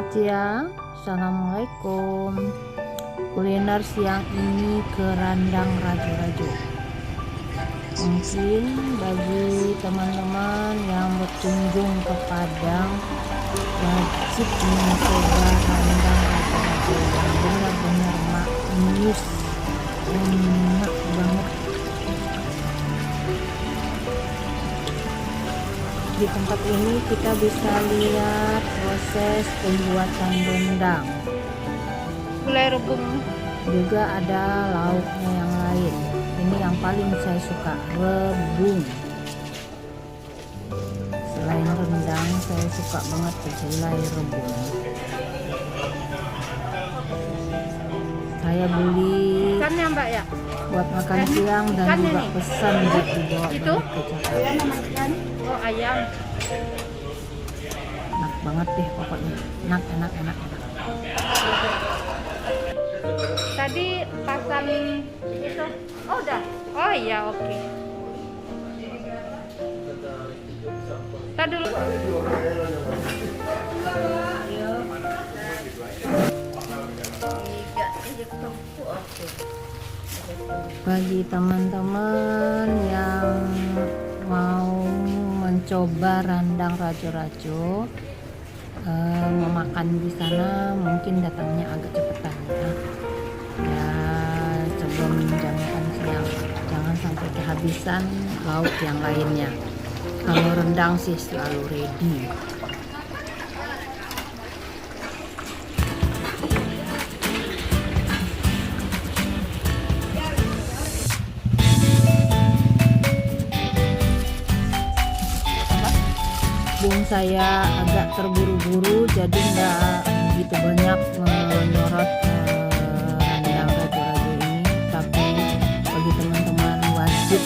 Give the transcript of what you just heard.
siang, assalamualaikum. Kuliner siang ini kerandang rajo-rajo. Mungkin bagi teman-teman yang berkunjung ke Padang wajib mencoba rendang rajo-rajo yang benar-benar manis, enak banget. Di tempat ini kita bisa lihat proses pembuatan rendang. Gulai rebung. Juga ada lauknya yang lain. Ini yang paling saya suka, rebung. Selain rendang, saya suka banget gulai rebung. Saya beli Ikannya Mbak ya? buat makan siang dan Ikan juga ini? pesan buat dibawa Itu? balik ke Jakarta. Oh ayam. Enak banget deh pokoknya. Enak. Tadi pasang itu. Oh udah. Oh iya oke. Kita dulu. Bagi teman-teman yang mau mencoba rendang rajo-rajo, mau makan di sana mungkin datangnya agak cepetan ya sebelum jam makan siang, jangan sampai kehabisan lauk yang lainnya. Kalau rendang sih selalu ready. Bung saya agak terburu-buru jadi nggak begitu banyak menyorot rendang rajo-rajo ini, tapi bagi teman-teman wajib